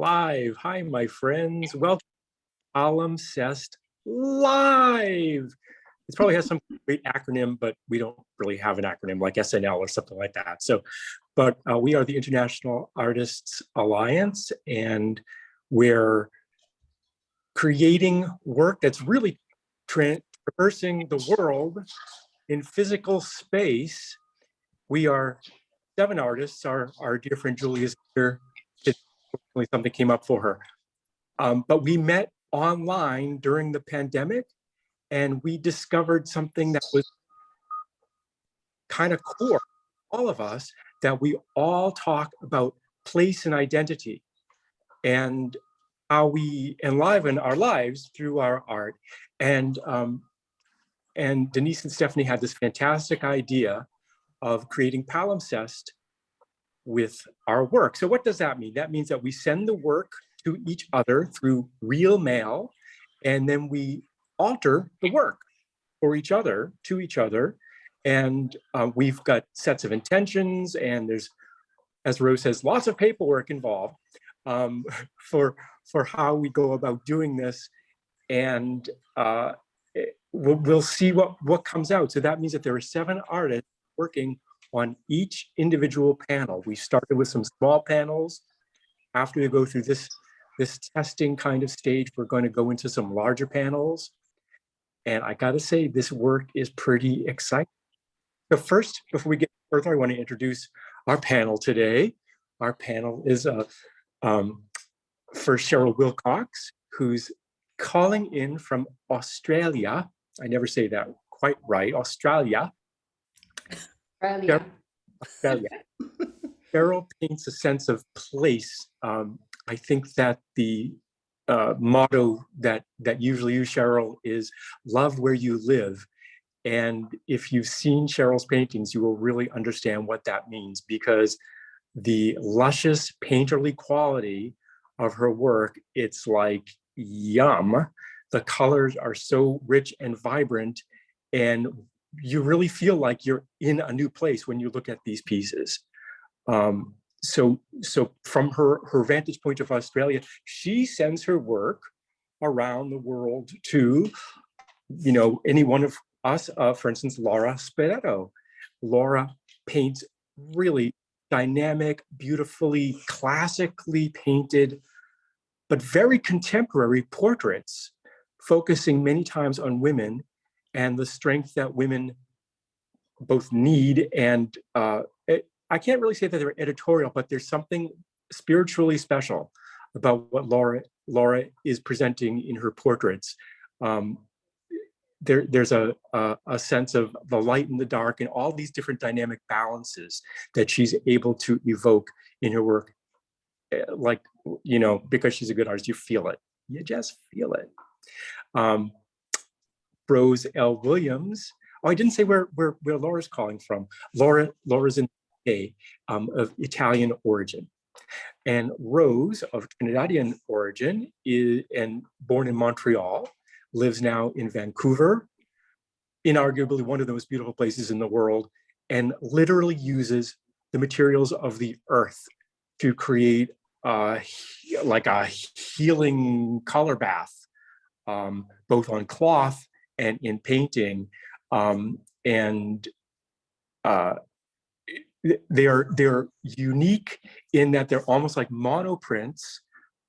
Live. Hi, my friends. Welcome to Palimpsest Live. It probably has some great acronym, but we don't really have an acronym like SNL or something like that. But we are the International Artists Alliance, and we're creating work that's really traversing the world in physical space. We are 7 artists. Our dear friend Julie is here. Something came up for her. But we met online during the pandemic, and we discovered something that was kind of core, all of us, that we all talk about place and identity and how we enliven our lives through our art. And Denise and Stephanie had this fantastic idea of creating palimpsest with our work. So what does that mean? That means that we send the work to each other through real mail, and then we alter the work for each other, to each other. And we've got sets of intentions, and there's, as Rose says, lots of paperwork involved for how we go about doing this. And we'll see what comes out. So that means that there are 7 artists working on each individual panel. We started with some small panels. After we go through this testing kind of stage, we're going to go into some larger panels. And I got to say, this work is pretty exciting. So first, before we get further, I want to introduce our panel today. Our panel is for Cheryl Wilcox, who's calling in from Australia. I never say that quite right. Australia. Australia. Cheryl paints a sense of place. I think that the motto that usually you, Cheryl, is love where you live. And if you've seen Cheryl's paintings, you will really understand what that means, because the luscious painterly quality of her work, it's like yum. The colors are so rich and vibrant, and you really feel like you're in a new place when you look at these pieces. So from her vantage point of Australia, she sends her work around the world to, any one of us, for instance, Laura Spiretto. Laura paints really dynamic, beautifully, classically painted, but very contemporary portraits, focusing many times on women and the strength that women both need. And I can't really say that they're editorial, but there's something spiritually special about what Laura is presenting in her portraits. There's a sense of the light and the dark and all these different dynamic balances that she's able to evoke in her work. Like, because she's a good artist, you feel it. You just feel it. Rose L. Williams. Oh, I didn't say where Laura's calling from. Laura's in the UK, of Italian origin. And Rose, of Trinidadian origin, and born in Montreal, lives now in Vancouver, inarguably one of the most beautiful places in the world, and literally uses the materials of the earth to create like a healing color bath, both on cloth and in painting. They're unique in that they're almost like monoprints,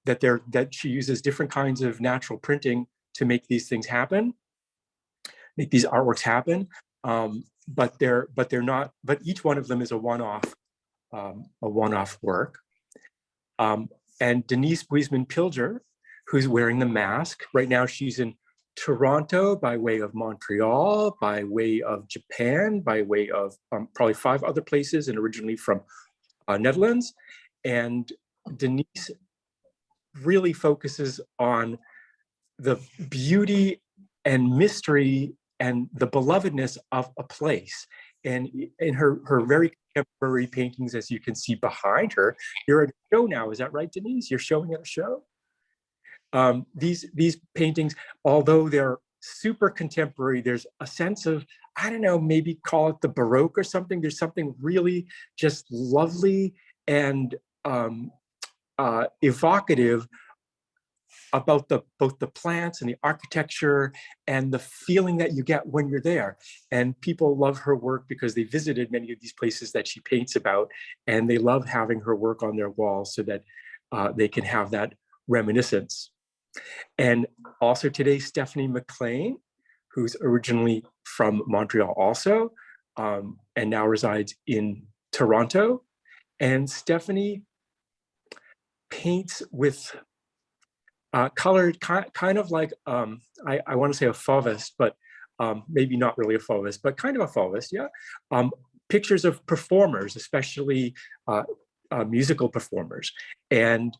that she uses different kinds of natural printing to make these things happen, make these artworks happen. But they're not, but each one of them is a one-off work. And Denise Buisman-Pilger, who's wearing the mask. Right now she's in Toronto by way of Montreal, by way of Japan, by way of probably 5 other places, and originally from Netherlands. And Denise really focuses on the beauty and mystery and the belovedness of a place. And in her very contemporary paintings, as you can see behind her, you're at a show now, is that right, Denise? You're showing at a show? These paintings, although they're super contemporary, there's a sense of, I don't know, maybe call it the Baroque or something. There's something really just lovely and evocative about both the plants and the architecture and the feeling that you get when you're there. And people love her work because they visited many of these places that she paints about, and they love having her work on their walls so that they can have that reminiscence. And also today, Stephanie McLean, who's originally from Montreal also, and now resides in Toronto. And Stephanie paints with colored, kind of like, I want to say a fauvist, but maybe not really a fauvist, but kind of a fauvist, yeah. Pictures of performers, especially musical performers. And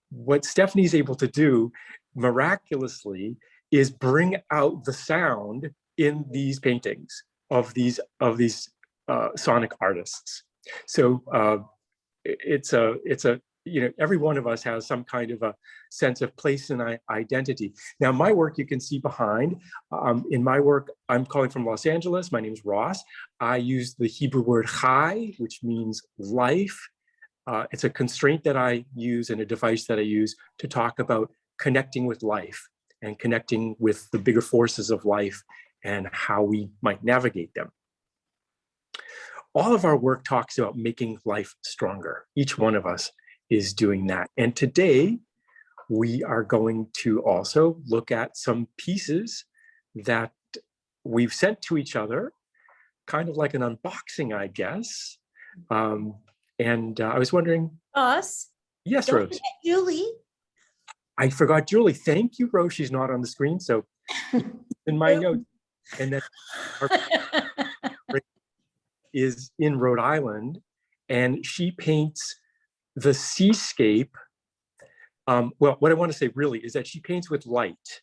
what Stephanie's able to do miraculously is bring out the sound in these paintings of these sonic artists. So it's a every one of us has some kind of a sense of place and identity. Now, my work you can see behind. In my work, I'm calling from Los Angeles. My name is Ross. I use the Hebrew word chai, which means life. It's a constraint that I use and a device that I use to talk about connecting with life and connecting with the bigger forces of life and how we might navigate them. All of our work talks about making life stronger. Each one of us is doing that. And today, we are going to also look at some pieces that we've sent to each other, kind of like an unboxing, I guess. And I was wondering. Us? Yes, Don't Rose. forget Julie. I forgot Julie. Thank you, Rose. She's not on the screen, so in my notes. And then our is in Rhode Island, and she paints the seascape. Well, what I want to say really is that she paints with light,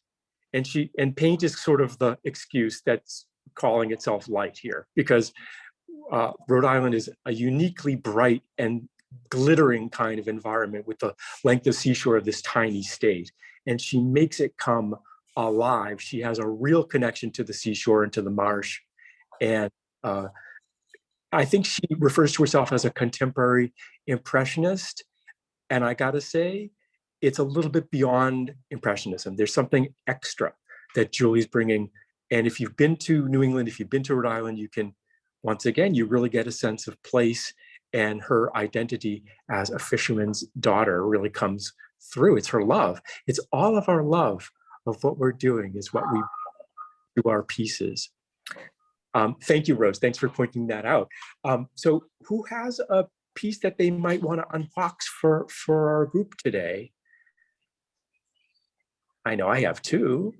and paint is sort of the excuse that's calling itself light here, because Rhode Island is a uniquely bright and glittering kind of environment with the length of seashore of this tiny state, and she makes it come alive. She has a real connection to the seashore and to the marsh, and I think she refers to herself as a contemporary impressionist. And I gotta say, it's a little bit beyond impressionism. There's something extra that Julie's bringing. And if you've been to New England, if you've been to Rhode Island, you can, once again, you really get a sense of place, and her identity as a fisherman's daughter really comes through. It's her love. It's all of our love of what we're doing is what we do our pieces. Thank you, Rose. Thanks for pointing that out. So who has a piece that they might want to unbox for our group today? I know I have two.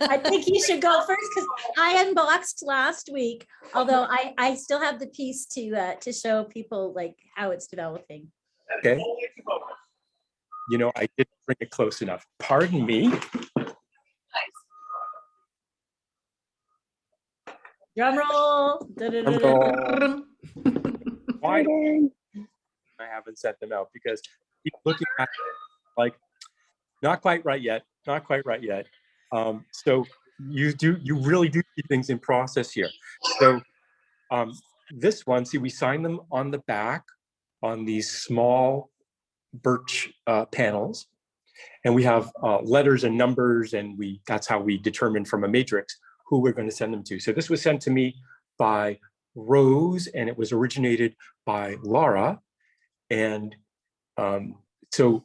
I think you should go first because I unboxed last week, although I still have the piece to show people like how it's developing. Okay. You know, I didn't bring it close enough. Pardon me. Drum roll. Drum roll. Why I haven't sent them out? Because keep looking at it, like, not quite right yet. Not quite right yet. So you really do see things in process here. So this one, see, we sign them on the back on these small birch panels, and we have letters and numbers, and that's how we determine from a matrix who we're going to send them to. So this was sent to me by Rose, and it was originated by Laura. And so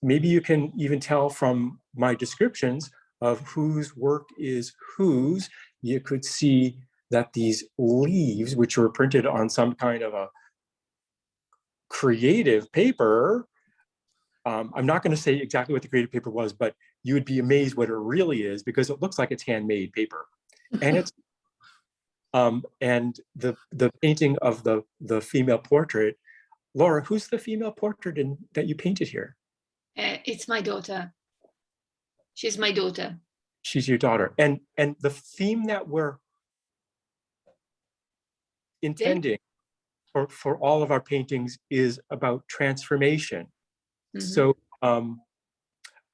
maybe you can even tell from my descriptions of whose work is whose. You could see that these leaves, which were printed on some kind of a creative paper, I'm not going to say exactly what the creative paper was, but you would be amazed what it really is, because it looks like it's handmade paper. And it's and the painting of the female portrait. Laura, who's the female portrait that you painted here? It's my daughter. She's my daughter. She's your daughter. And the theme that we're intending for all of our paintings is about transformation. Mm-hmm. So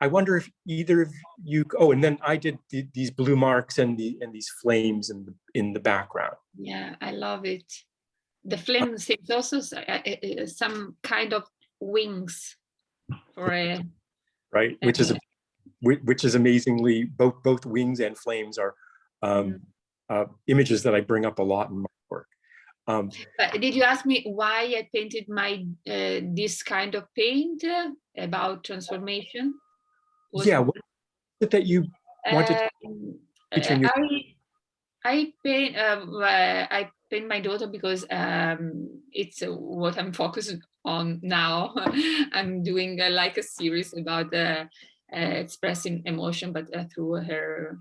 I wonder if either of you, and then I did these blue marks and these flames in the background. Yeah, I love it. the flame seems also some kind of wings for a right, which is amazingly, both wings and flames are images that I bring up a lot in my work. But did you ask me why I painted my this kind of paint about transformation? Yeah, what is it that you wanted to feature in your I paint my daughter because it's what I'm focused on now. I'm doing like a series about expressing emotion, but through her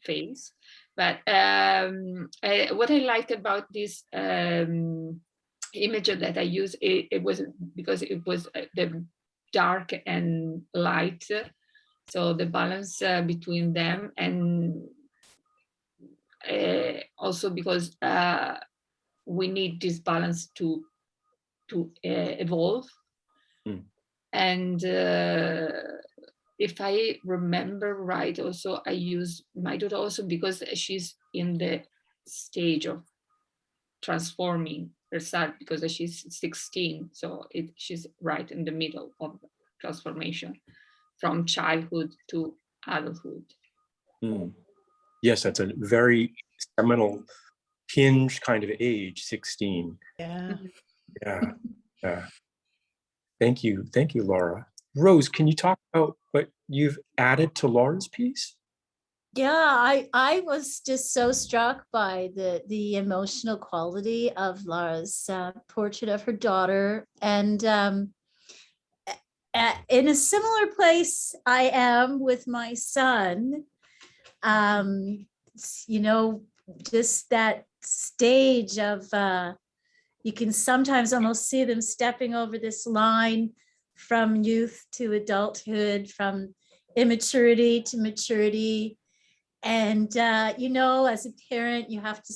face. But what I liked about this image that I used, it was because it was the dark and light, so the balance between them, and also because we need this balance to evolve. And if I remember right, also I use my daughter also because she's in the stage of transforming herself, because she's 16, so she's right in the middle of transformation from childhood to adulthood. Yes, that's a very seminal hinge kind of age, 16. Yeah. Yeah. Thank you, Laura. Rose, can you talk about what you've added to Laura's piece? Yeah, I was just so struck by the emotional quality of Laura's portrait of her daughter. And in a similar place I am with my son. You know, just that stage of, you can sometimes almost see them stepping over this line from youth to adulthood, from immaturity to maturity. And, you know, as a parent, you have to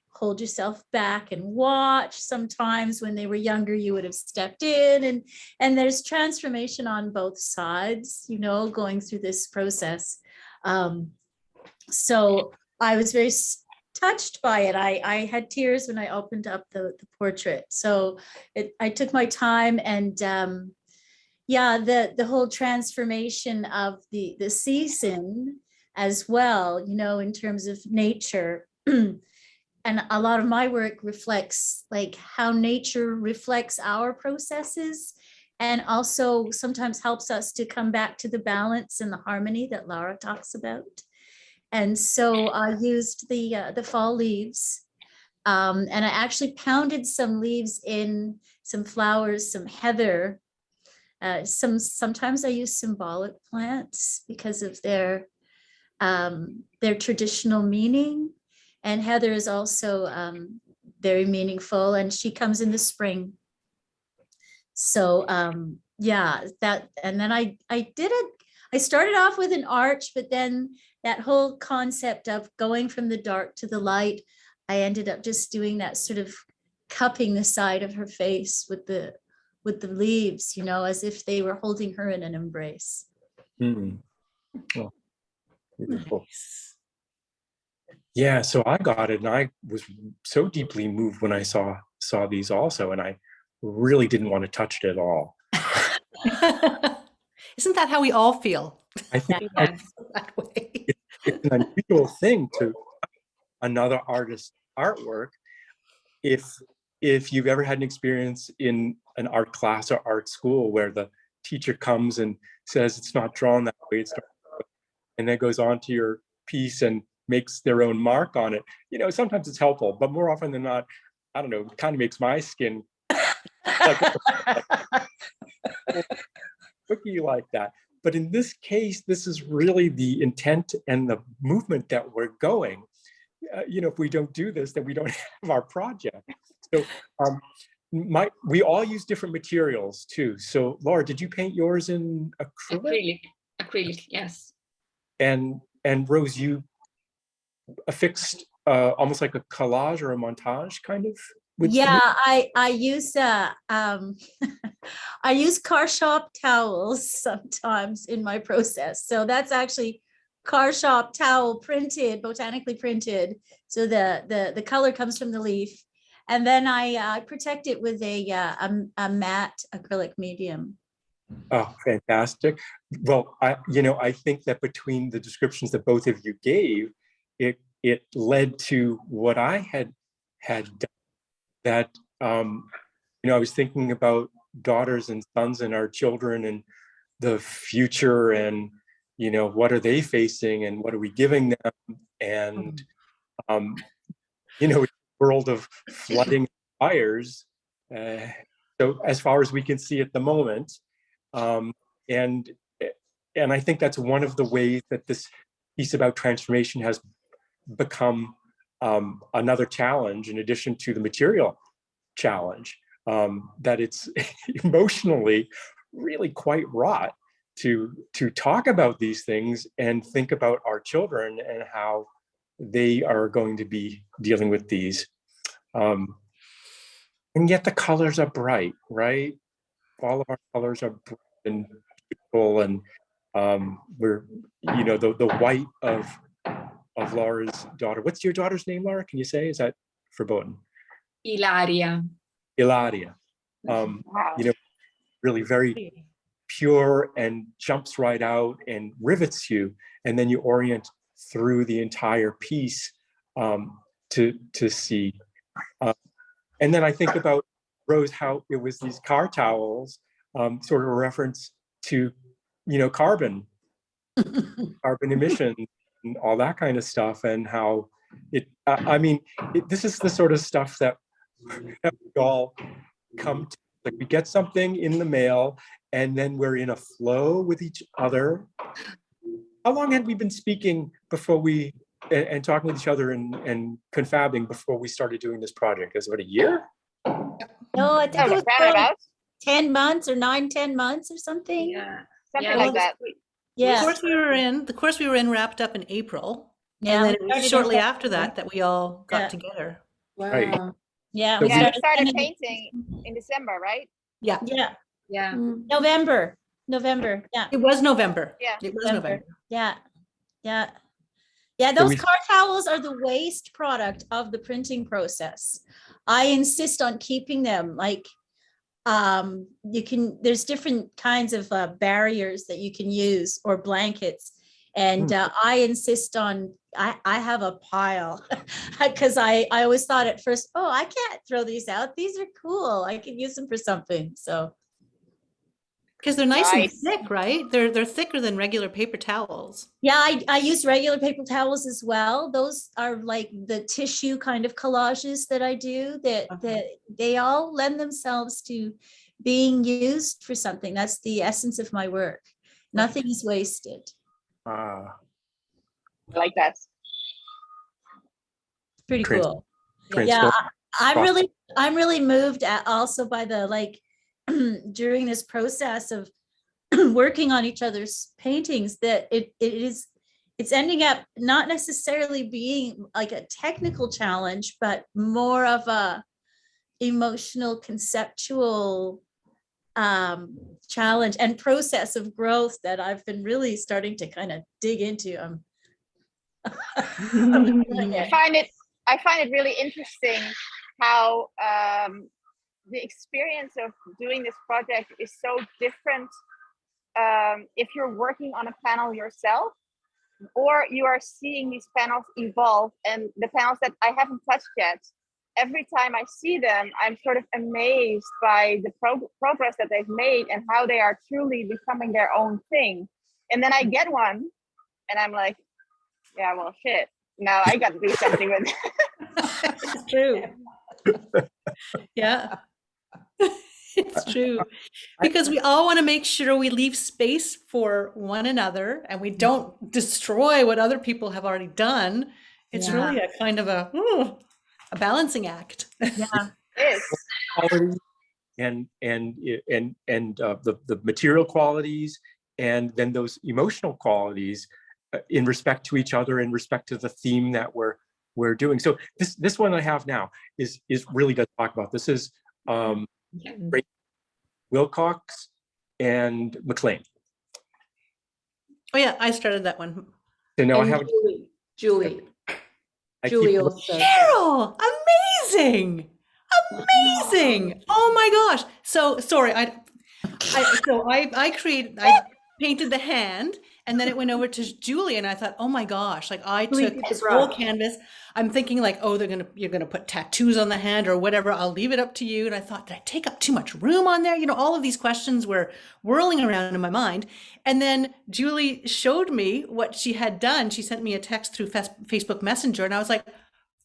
hold yourself back and watch. Sometimes when they were younger, you would have stepped in, and there's transformation on both sides, you know, going through this process. So I was very touched by it. I had tears when I opened up the portrait. So I took my time, and yeah, the whole transformation of the season as well, you know, in terms of nature. And a lot of my work reflects like how nature reflects our processes, and also sometimes helps us to come back to the balance and the harmony that Laura talks about. And so I used the fall leaves, and I actually pounded some leaves in, some flowers, some heather. Sometimes I use symbolic plants because of their traditional meaning. And heather is also very meaningful, and she comes in the spring. So yeah, that, and then I did it. I started off with an arch, but then that whole concept of going from the dark to the light, I ended up just doing that sort of cupping the side of her face with the leaves, you know, as if they were holding her in an embrace. Oh, beautiful. Nice. Yeah, so I got it, and I was so deeply moved when I saw these also, and I really didn't want to touch it at all. Isn't that how we all feel? I think Yes. That way. it's an unusual thing to another artist's artwork. If you've ever had an experience in an art class or art school where the teacher comes and says it's not drawn that way, it's drawn, and then goes on to your piece and makes their own mark on it, you know, sometimes it's helpful, but more often than not, I don't know, it kind of makes my skin like cookie like that. But in this case, this is really the intent and the movement that we're going. You know, if we don't do this, then we don't have our project. So we all use different materials too. So Laura, did you paint yours in acrylic? Acrylic, yes. And Rose, you affixed almost like a collage or a montage kind of? Yeah, I use I use car shop towels sometimes in my process. So that's actually car shop towel printed, botanically printed. So the color comes from the leaf, And then I protect it with a matte acrylic medium. Oh, fantastic. Well, I think that between the descriptions that both of you gave, it led to what I had done, that, I was thinking about daughters and sons and our children and the future, and, what are they facing and what are we giving them? And, world of flooding fires. So as far as we can see at the moment, and I think that's one of the ways that this piece about transformation has become another challenge in addition to the material challenge, that it's emotionally really quite wrought to talk about these things and think about our children and how they are going to be dealing with these. And yet the colors are bright, right? All of our colors are bright and beautiful, and we're, the white of Laura's daughter. What's your daughter's name, Laura? Can you say? Is that verboten? Ilaria. Ilaria. Wow. Really very pure and jumps right out and rivets you, and then you orient through the entire piece to see. And then I think about, Rose, how it was these car towels, sort of a reference to, carbon emissions and all that kind of stuff, and how this is the sort of stuff that we all come to. Like, we get something in the mail and then we're in a flow with each other. How long had we been speaking before and talking with each other and confabbing before we started doing this project? Is it about a year? No, I think it was Roundabout, 10 months or 9-10 months or something. Yeah. something Yeah, like that. Yeah. The course we were in wrapped up in April. Yeah, And then we it was started in shortly February. after that we all got Yeah. together. Right. Wow. Yeah, So we Yeah, we started started in- painting in December, right? Yeah. Yeah, Yeah. November. Yeah. It was November. Yeah. It was November. Yeah. So Those we- car towels are the waste product of the printing process. I insist on keeping them. Like, there's different kinds of barriers that you can use, or blankets. And I insist on, I have a pile because I always thought at first, oh, I can't throw these out. These are cool. I can use them for something. So Because they're nice Nice. and thick, right? They're thicker than regular paper towels. yeah, I use regular paper towels as well. Those are like the tissue kind of collages that I do, that they all lend themselves to being used for something. That's the essence of my work. Nothing is wasted. I like that. Pretty Trans- cool. transform- Yeah, I'm Awesome. really moved at also by the, like, during this process of working on each other's paintings, that it's ending up not necessarily being like a technical challenge, but more of a emotional, conceptual challenge and process of growth that I've been really starting to kind of dig into. I'm enjoying I it. find it really interesting how the experience of doing this project is so different if you're working on a panel yourself, or you are seeing these panels evolve. And the panels that I haven't touched yet, every time I see them, I'm sort of amazed by the progress that they've made and how they are truly becoming their own thing. And then I get one and I'm like, yeah, well, shit, now I got to do something with it. It's true. Yeah. It's true. Because we all want to make sure we leave space for one another and we don't destroy what other people have already done. It's Yeah. really a kind of a balancing act. Yeah. It is. Quality and the material qualities, and then those emotional qualities in respect to each other, in respect to the theme that we're doing. So this one I have now is really does talk about this. Is Wilcox and McLean. Oh yeah, I started that one. So now I And haven't. Julie. I Julie keep also. Cheryl, amazing. Amazing. Oh my gosh. So sorry, I painted the hand, and then it went over to Julie, and I thought, oh my gosh, like I Julie took did the this whole brush. canvas. I'm thinking like, oh, you're gonna put tattoos on the hand or whatever. I'll leave it up to you. And I thought, did I take up too much room on there? You know, all of these questions were whirling around in my mind. And then Julie showed me what she had done. She sent me a text through Facebook Messenger, and I was like,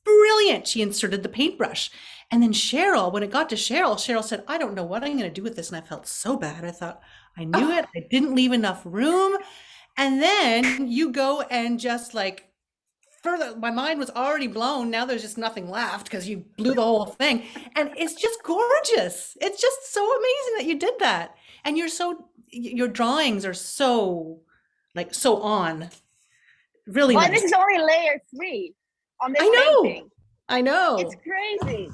brilliant. She inserted the paintbrush. And then Cheryl, when it got to Cheryl said, I don't know what I'm going to do with this. And I felt so bad. I thought, I knew it. I didn't leave enough room. And then you go and just like further, my mind was already blown. Now there's just nothing left because you blew the whole thing. And it's just gorgeous. It's just so amazing that you did that. And your drawings are so like so on. Really Well, nice. this is only layer 3 on this I know. painting. I know. It's crazy.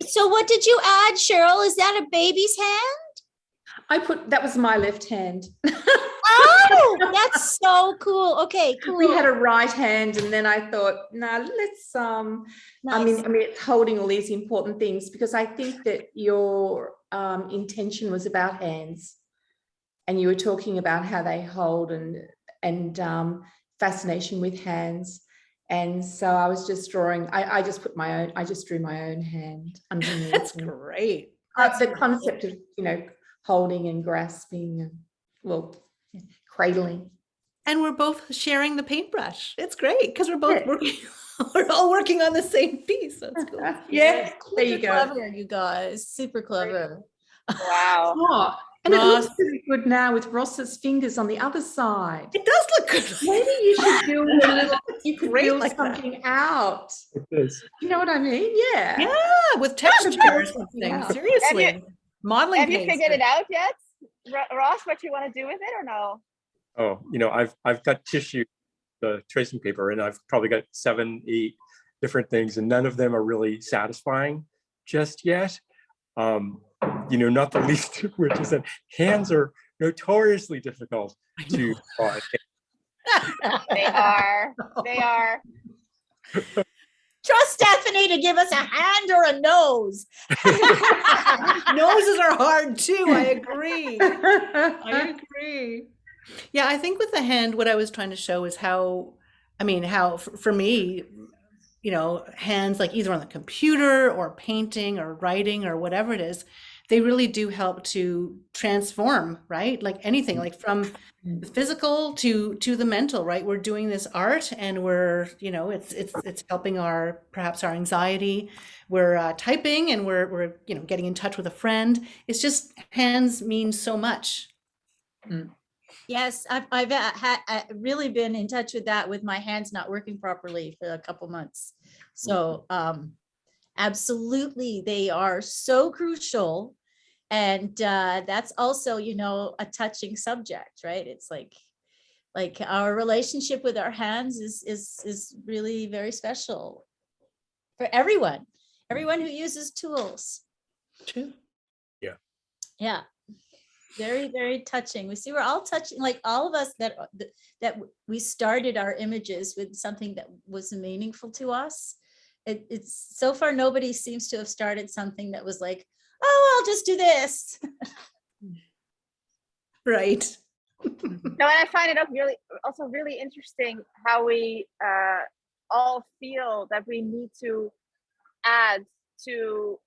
So what did you add, Cheryl? Is that a baby's hand? That was my left hand. Oh, that's so cool. Okay, cool. We had a right hand, and then I thought, nah, let's I Nice. mean, it's holding all these important things, because I think that your intention was about hands, and you were talking about how they hold and fascination with hands. And so I was just drawing, I just drew my own hand underneath. That's great. The concept of, holding and grasping and, well, cradling. And we're both sharing the paintbrush. It's great because we're both Yeah. working, we're all working on the same piece. That's cool. Yeah, there you Super go. clever, you guys. Super clever. Wow. Oh, and it Ross. looks really good now with Ross's fingers on the other side. It does look good. Maybe you should build you could Great build like that. something out. Like this. You know what I mean? Yeah. Yeah, with texture or something. Yeah. Seriously. Modeling Have you paints. figured it out yet, Ross, what you want to do with it or no? Oh, I've got tissue, the tracing paper, and I've probably got 7, 8 different things, and none of them are really satisfying just yet. Not the least of which is that hands are notoriously difficult to draw. They are. They are. Trust Stephanie to give us a hand or a nose. Noses are hard too. I agree. I agree. Yeah, I think with the hand, what I was trying to show is how for me, hands like either on the computer or painting or writing or whatever it is, they really do help to transform, right? Like anything, like from the physical to the mental, right? We're doing this art and we're, it's helping perhaps our anxiety. We're typing and we're getting in touch with a friend. It's just hands mean so much. Yes, I've really been in touch with that with my hands not working properly for a couple months. So absolutely, they are so crucial. And that's also, a touching subject, right? It's like our relationship with our hands is really very special for everyone who uses tools. True. Yeah. Very, very touching. We see we're all touching, like all of us that we started our images with something that was meaningful to us. It's so far, nobody seems to have started something that was like, oh, I'll just do this. Right. No, and I find it also really interesting how we all feel that we need to add to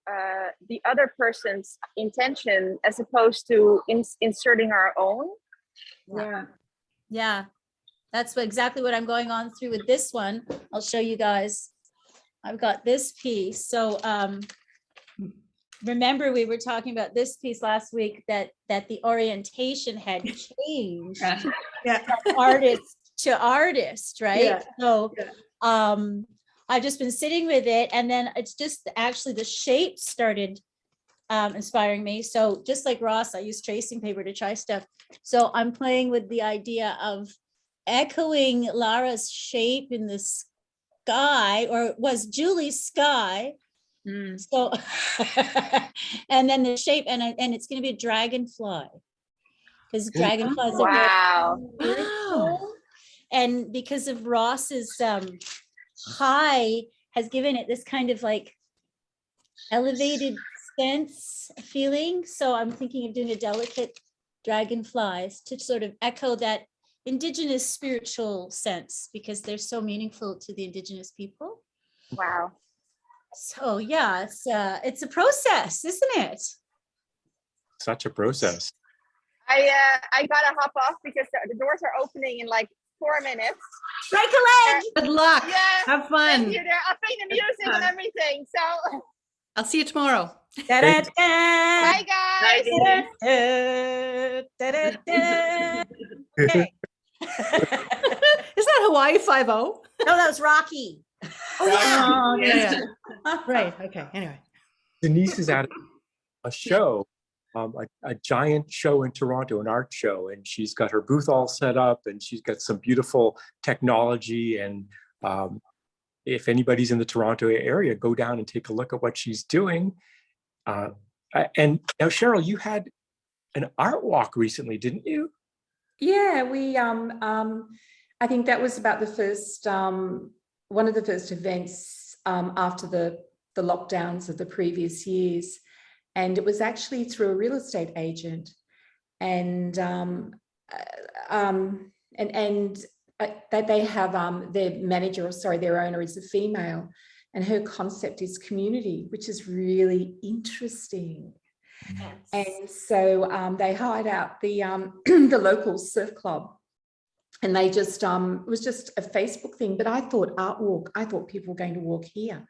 the other person's intention as opposed to inserting our own. Yeah, that's exactly what I'm going on through with this one. I'll show you guys. I've got this piece. So remember we were talking about this piece last week that the orientation had changed Yeah. from artist to artist, right? Yeah. So I've just been sitting with it, and then it's just actually the shape started inspiring me. So just like Ross, I use tracing paper to try stuff. So I'm playing with the idea of echoing Lara's shape in the sky, or it was Julie's sky. So and then the shape, and it's going to be a dragonfly, because dragonflies are Wow. very beautiful. And because of Ross's high has given it this kind of like elevated sense feeling. So I'm thinking of doing a delicate dragonflies to sort of echo that indigenous spiritual sense, because they're so meaningful to the indigenous people. Wow. So yeah, it's a process, isn't it? Such a process. I gotta hop off because the doors are opening in like 4 minutes. Strike a leg. Good luck. Yeah, Have Thank fun. you. They're upping the music and everything. So I'll see you tomorrow. Da-da-da. bye guys. Da-da-da. Okay. Is that Hawaii 5-0? No, that was Rocky. Oh, yeah. Oh, Yeah. Right. Okay. Anyway. Denise is at a show, a giant show in Toronto, an art show, and she's got her booth all set up, and she's got some beautiful technology. And if anybody's in the Toronto area, go down and take a look at what she's doing. And now, Cheryl, you had an art walk recently, didn't you? Yeah, we I think that was about the first one of the first events after the lockdowns of the previous years, and it was actually through a real estate agent, and that they have their manager, or sorry, their owner is a female, and her concept is community, which is really interesting. Yes. And so they hired out the the local surf club, and they just it was just a Facebook thing. But I thought art walk, I thought people were going to walk here.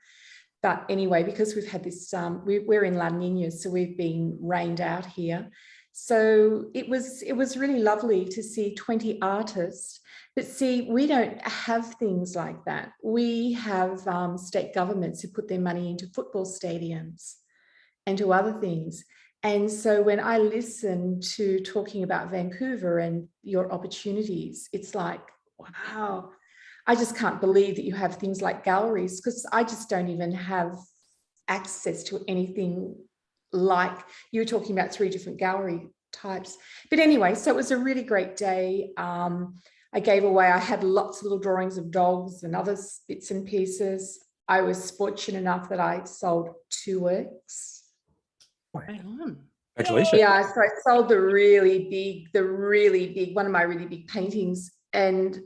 But anyway, because we've had this, we're in La Nina, so we've been rained out here. So it was really lovely to see 20 artists. But see, we don't have things like that. We have state governments who put their money into football stadiums and to other things. And so when I listen to talking about Vancouver and your opportunities, it's like, wow, I just can't believe that you have things like galleries, because I just don't even have access to anything like you were talking about 3 different gallery types. But anyway, so it was a really great day. I gave away, I had lots of little drawings of dogs and other bits and pieces. I was fortunate enough that I sold 2 works. Right on. Congratulations. Yeah, so I sold the really big, one of my really big paintings. And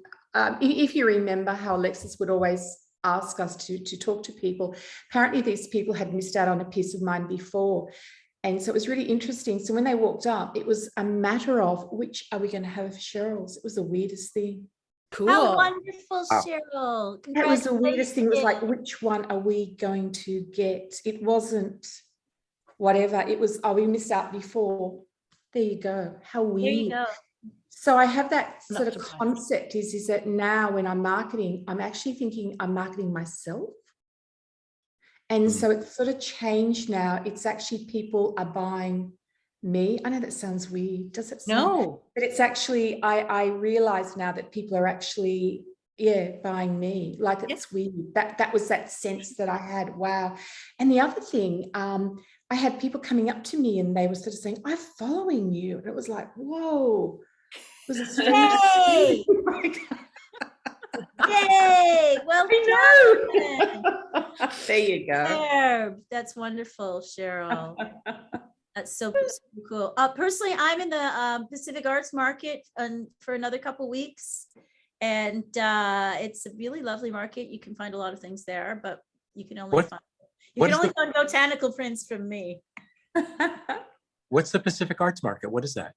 if you remember how Alexis would always ask us to talk to people, apparently these people had missed out on a piece of mine before. And so it was really interesting. So when they walked up, it was a matter of which are we going to have for Cheryl's? It was the weirdest thing. Cool. How wonderful, Wow. Cheryl. That was the weirdest thing. It was like, Congratulations. which one are we going to get? It wasn't whatever. It was, oh, we missed out before. There you go. How weird. There you go. So I have that Not sort of surprised. concept is that now when I'm marketing, I'm actually thinking I'm marketing myself. And so it's sort of changed now. It's actually people are buying me. I know that sounds weird. Does it sound? No. But it's actually, I realize now that people are actually, buying me. Like it's weird. That was that sense that I had. Wow. And the other thing, I had people coming up to me and they were sort of saying, I'm following you. And it was like, whoa. It was a strange Yay! experience. Yay! Well I done. know. There you go. There. That's wonderful, Cheryl. That's so super cool. Personally, I'm in the Pacific Arts Market for another couple weeks, and it's a really lovely market. You can find a lot of things there, but you can only What- find what is find botanical prints from me. What's the Pacific Arts Market? What is that?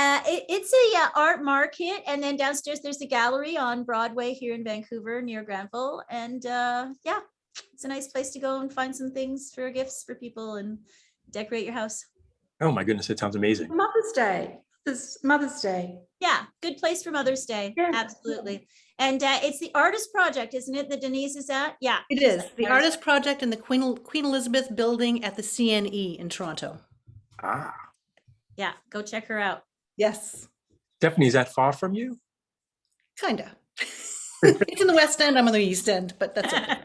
It's a art market, and then downstairs there's a gallery on Broadway here in Vancouver near Granville, and yeah, it's a nice place to go and find some things for gifts for people and decorate your house. Oh my goodness, it sounds amazing. Mother's Day. This Mother's Day. Yeah, good place for Mother's Day. Yeah. Absolutely. And it's the Artist Project, isn't it, that Denise is at? Yeah. It she's is at the Artist Project in the Queen Elizabeth building at the CNE in Toronto. Ah, Yeah, go check her out. Yes, Stephanie, is that far from you? kinda. It's in the West End. I'm on the East End, but that's okay.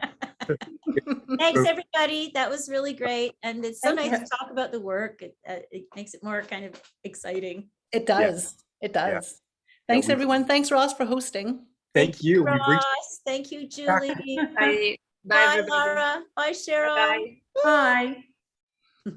Thanks, everybody. That was really great. And it's so Thank nice you. to talk about the work. It makes it more kind of exciting. It does. It Yeah. does. Thanks, we- everyone. Thanks, Ross, for hosting. Thank you. We've reached Ross. Thank you, Julie. Bye. Bye, Bye, everybody. Laura. Bye, Cheryl. Bye. Bye.